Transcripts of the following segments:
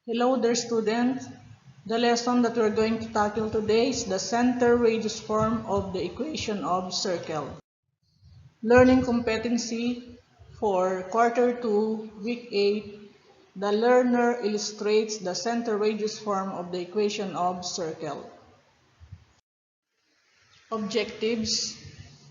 Hello there, students. The lesson that we're going to tackle today is the center radius form of the equation of circle. Learning competency for quarter 2, week 8. The learner illustrates the center radius form of the equation of circle. Objectives.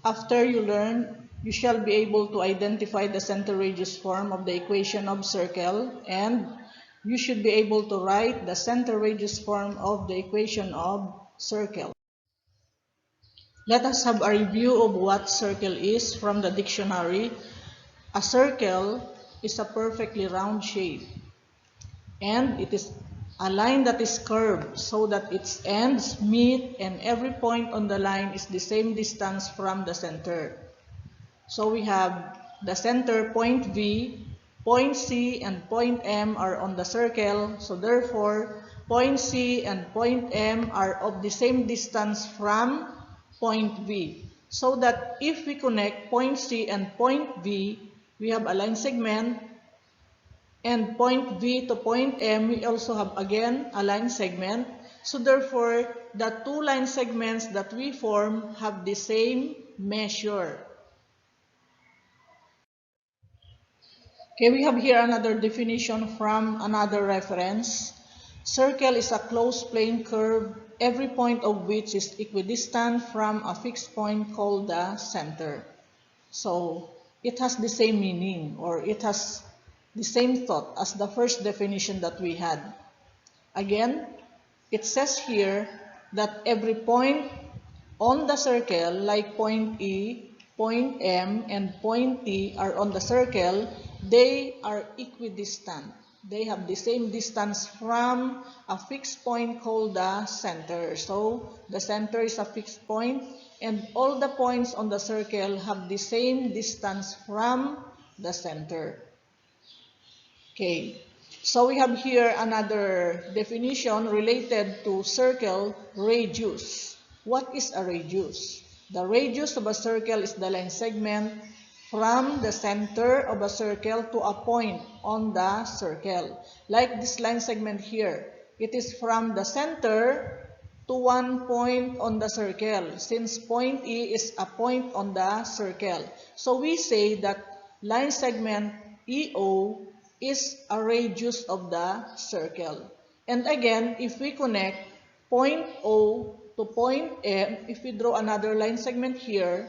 After you learn, you shall be able to identify the center radius form of the equation of circle, and you should be able to write the center radius form of the equation of circle. Let us have a review of what circle is from the dictionary. A circle is a perfectly round shape, and it is a line that is curved so that its ends meet and every point on the line is the same distance from the center. So we have the center point V, point C, and point M are on the circle. So therefore, point C and point M are of the same distance from point V. So that if we connect point C and point V, we have a line segment, and point V to point M, we also have again a line segment. So therefore, the two line segments that we form have the same measure. Okay, we have here another definition from another reference. Circle is a closed plane curve, every point of which is equidistant from a fixed point called the center. So, it has the same meaning, or it has the same thought as the first definition that we had. Again, it says here that every point on the circle, like point E, point M, and point T are on the circle, they are equidistant. They have the same distance from a fixed point called the center. So, the center is a fixed point, and all the points on the circle have the same distance from the center. Okay, so we have here another definition related to circle radius. What is a radius? The radius of a circle is the line segment from the center of a circle to a point on the circle. Like this line segment here, it is from the center to one point on the circle, since point E is a point on the circle. So we say that line segment EO is a radius of the circle. And again, if we connect point O to point M, if we draw another line segment here,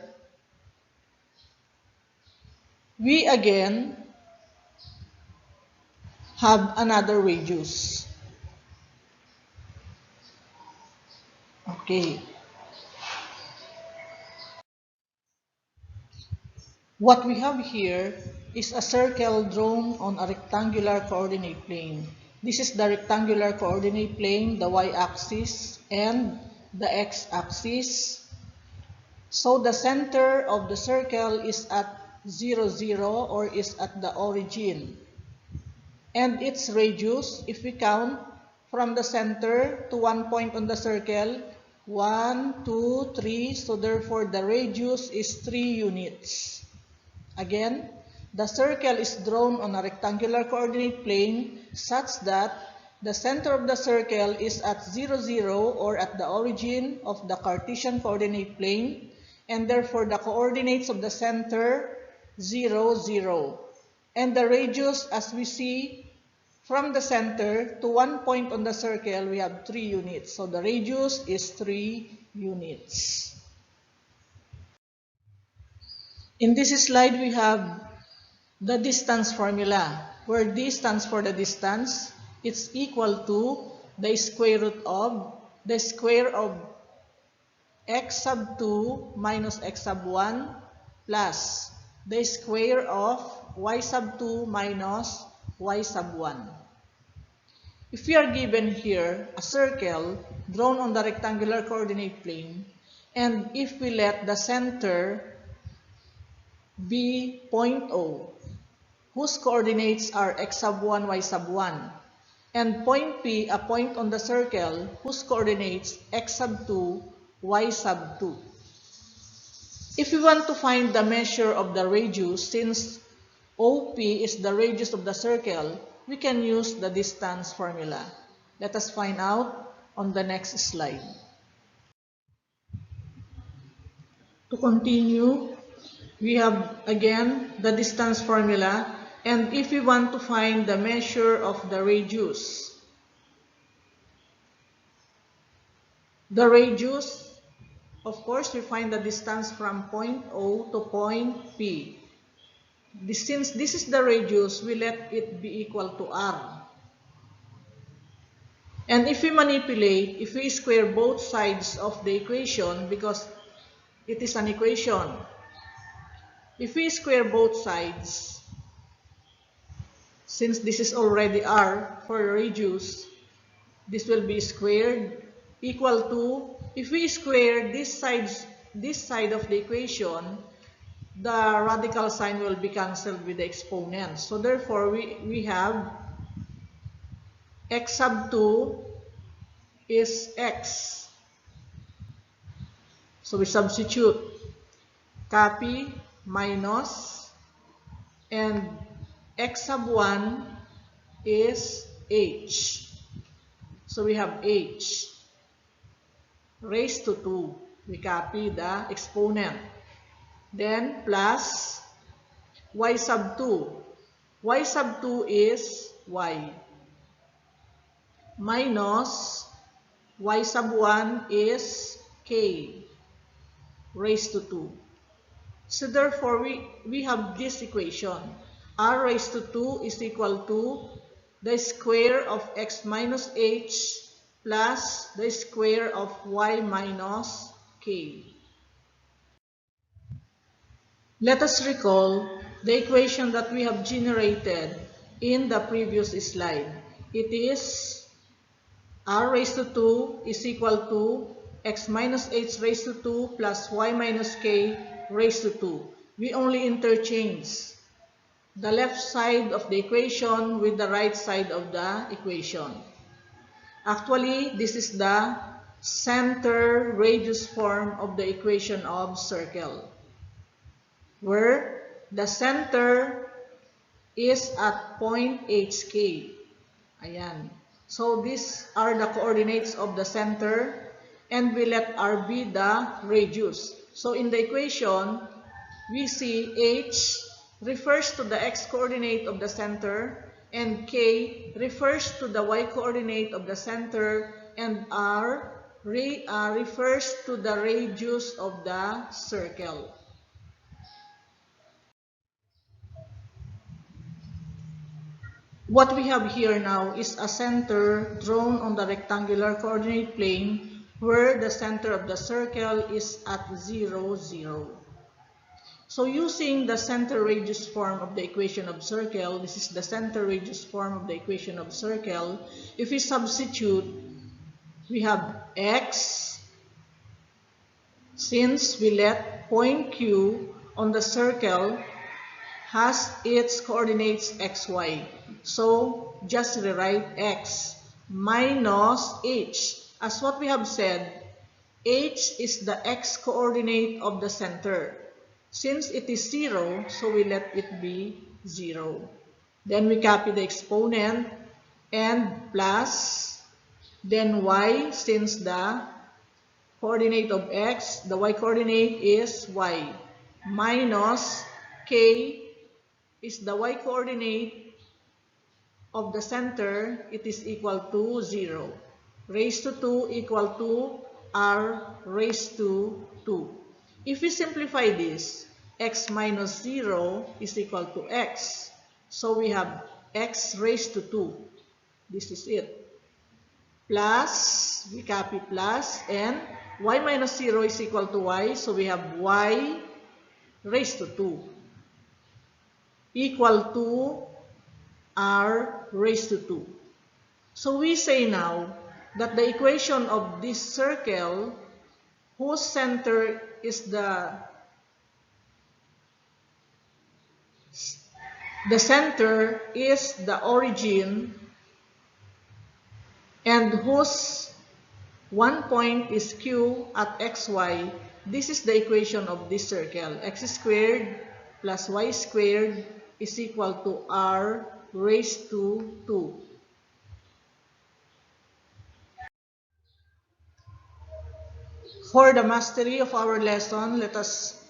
we again have another radius. Okay. What we have here is a circle drawn on a rectangular coordinate plane. This is the rectangular coordinate plane, the y-axis, and the x-axis. So the center of the circle is at 0, 0, or is at the origin. And its radius, if we count from the center to one point on the circle, 1, 2, 3, so therefore the radius is 3 units. Again, the circle is drawn on a rectangular coordinate plane such that the center of the circle is at 0, 0, or at the origin of the Cartesian coordinate plane, and therefore the coordinates of the center 0, 0. And the radius, as we see, from the center to one point on the circle, we have 3 units. So the radius is 3 units. In this slide, we have the distance formula, where D stands for the distance. It's equal to the square root of the square of x sub 2 minus x sub 1 plus the square of y sub 2 minus y sub 1. If we are given here a circle drawn on the rectangular coordinate plane, and if we let the center be point O, whose coordinates are x sub 1, y sub 1, and point P, a point on the circle, whose coordinates x sub 2, y sub 2. If we want to find the measure of the radius, since OP is the radius of the circle, we can use the distance formula. Let us find out on the next slide. To continue, we have again the distance formula, and if we want to find the measure of the radius, of course, we find the distance from point O to point P. Since this is the radius, we let it be equal to R. And if we manipulate, if we square both sides of the equation, because it is an equation, if we square both sides, since this is already R for radius, this will be squared equal to, if we square this side of the equation, the radical sign will be cancelled with the exponent. So therefore, we have x sub 2 is x. So we substitute copy minus, and x sub 1 is h. So we have h raised to 2. We copy the exponent. Then plus y sub 2. Y sub 2 is y. Minus y sub 1 is k raised to 2. So therefore, we have this equation. R raised to 2 is equal to the square of x minus h plus the square of y minus k. Let us recall the equation that we have generated in the previous slide. It is r raised to 2 is equal to x minus h raised to 2 plus y minus k raised to 2. We only interchange the left side of the equation with the right side of the equation. Actually, this is the center radius form of the equation of circle, where the center is at point HK. Ayan. So these are the coordinates of the center, and we let R be the radius. So in the equation, we see H refers to the x coordinate of the center, and K refers to the y coordinate of the center, and R refers to the radius of the circle. What we have here now is a center drawn on the rectangular coordinate plane, where the center of the circle is at 0, 0. So using the center radius form of the equation of circle, this is the center radius form of the equation of circle. If we substitute, we have x, since we let point Q on the circle has its coordinates xy. So just rewrite x minus h. As what we have said, h is the x coordinate of the center. Since it is 0, so we let it be 0. Then we copy the exponent and plus, then y, since the coordinate of x, the y coordinate is y, minus k is the y coordinate of the center, it is equal to 0. Raised to 2 equal to r raised to 2. If we simplify this, x minus 0 is equal to x. So we have x raised to 2. This is it. Plus, we copy plus, and y minus 0 is equal to y. So we have y raised to 2 equal to r raised to 2. So we say now that the equation of this circle, whose center is the center is the origin, and whose one point is Q at xy. This is the equation of this circle. X squared plus y squared is equal to r raised to 2. For the mastery of our lesson, let us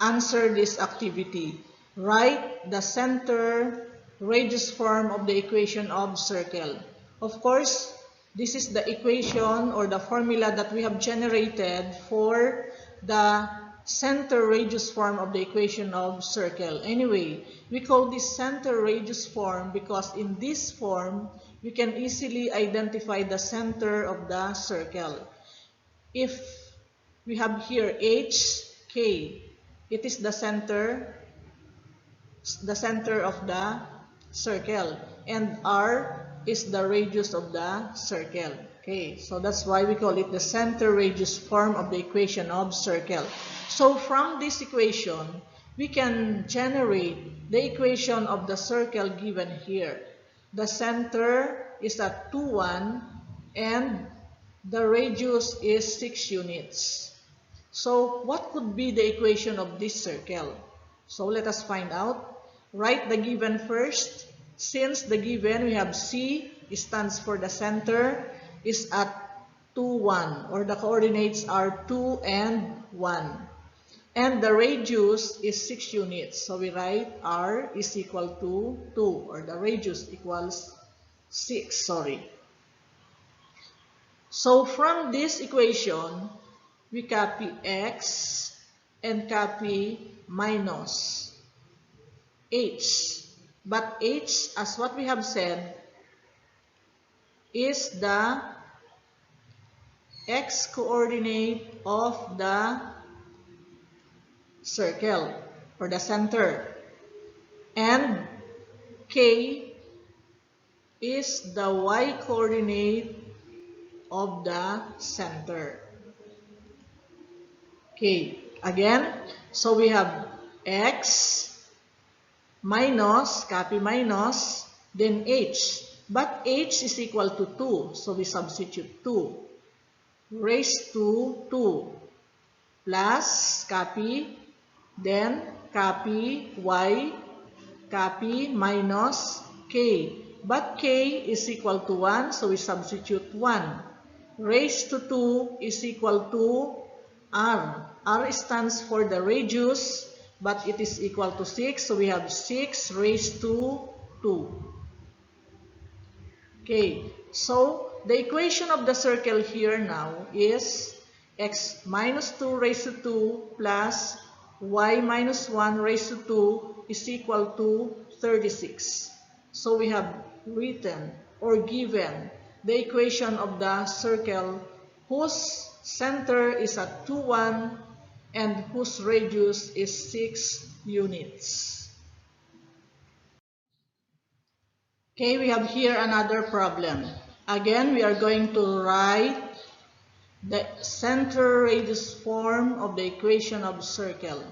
answer this activity. Write the center radius form of the equation of circle. Of course, this is the equation or the formula that we have generated for the center radius form of the equation of circle. Anyway, we call this center radius form because in this form, we can easily identify the center of the circle. If we have here H, K, it is the center of the circle, and R is the radius of the circle. Okay, so that's why we call it the center radius form of the equation of circle. So from this equation, we can generate the equation of the circle given here. The center is at 2, 1, and the radius is 6 units. So what could be the equation of this circle? So let us find out. Write the given first. Since the given, we have C, stands for the center, is at 2, 1, or the coordinates are 2 and 1. And the radius is 6 units. So we write R is equal to 2, or the radius equals 6, So from this equation, we copy X and copy minus H. But H, as what we have said, is the X coordinate of the circle or the center. And K is the Y coordinate of the center. Okay, again, so we have X minus, copy minus, then H. But H is equal to 2, so we substitute 2. Raised to 2 plus, copy, then copy Y, copy minus K. But K is equal to 1, so we substitute 1. Raised to 2 is equal to R. R stands for the radius, but it is equal to 6, so we have 6 raised to 2. Okay, so the equation of the circle here now is X minus 2 raised to 2 plus Y minus 1 raised to 2 is equal to 36. So we have written or given the equation of the circle whose center is at 2, 1 and whose radius is 6 units. Okay, we have here another problem. Again, we are going to write the center radius form of the equation of circle.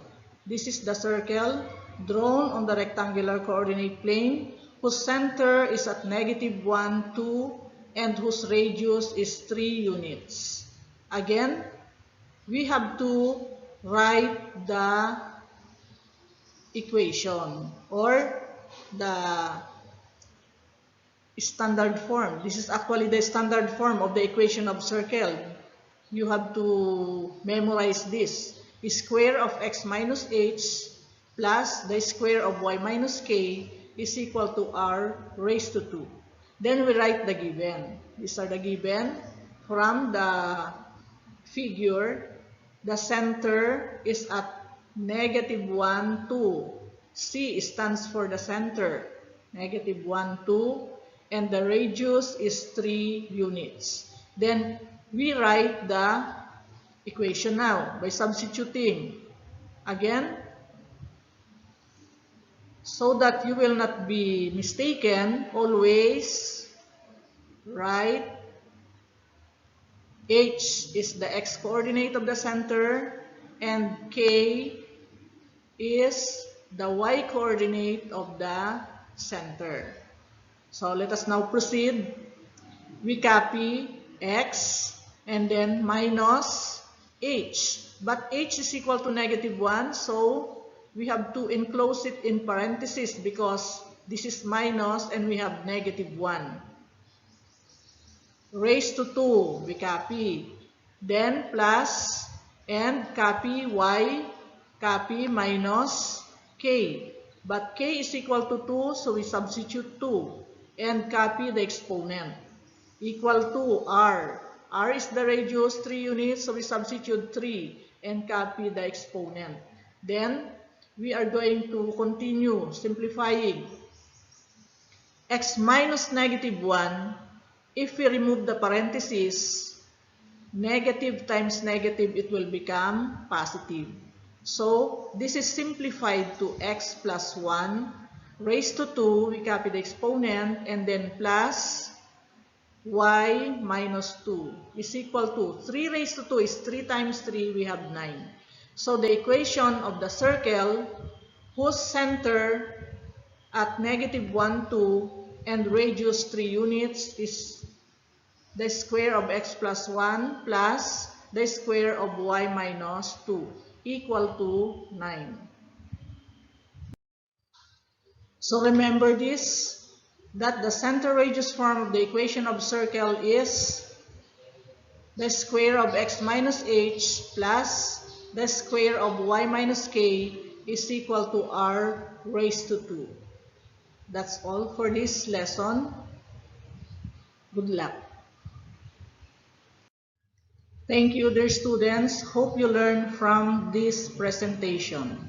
This is the circle drawn on the rectangular coordinate plane whose center is at -1, 2, and whose radius is 3 units. Again, we have to write the equation or the standard form. This is actually the standard form of the equation of circle. You have to memorize this. The square of x minus h plus the square of y minus k is equal to r raised to 2. Then we write the given. These are the given. From the figure, the center is at -1, 2. C stands for the center. -1, 2. And the radius is 3 units. Then we write the equation now by substituting. Again, so that you will not be mistaken, always write H is the x coordinate of the center and K is the y coordinate of the center. So let us now proceed. We copy x and then minus h. But h is equal to -1, so we have to enclose it in parentheses because This is minus and we have negative 1. Raised to 2, we copy. Then plus and copy y, copy minus k. But k is equal to 2, so we substitute 2 and copy the exponent. Equal to r. R is the radius, 3 units, so we substitute 3 and copy the exponent. Then we are going to continue simplifying. X minus negative 1, if we remove the parentheses, negative times negative, it will become positive. So this is simplified to x plus 1 raised to 2, we copy the exponent, and then plus y minus 2 is equal to 3 raised to 2 is 3 times 3, we have 9. So the equation of the circle whose center at negative 1, 2 and radius 3 units is the square of x plus 1 plus the square of y minus 2 equal to 9. So remember this, that the center radius form of the equation of circle is the square of x minus h plus the square of y minus k is equal to r raised to 2. That's all for this lesson. Good luck. Thank you, dear students. Hope you learned from this presentation.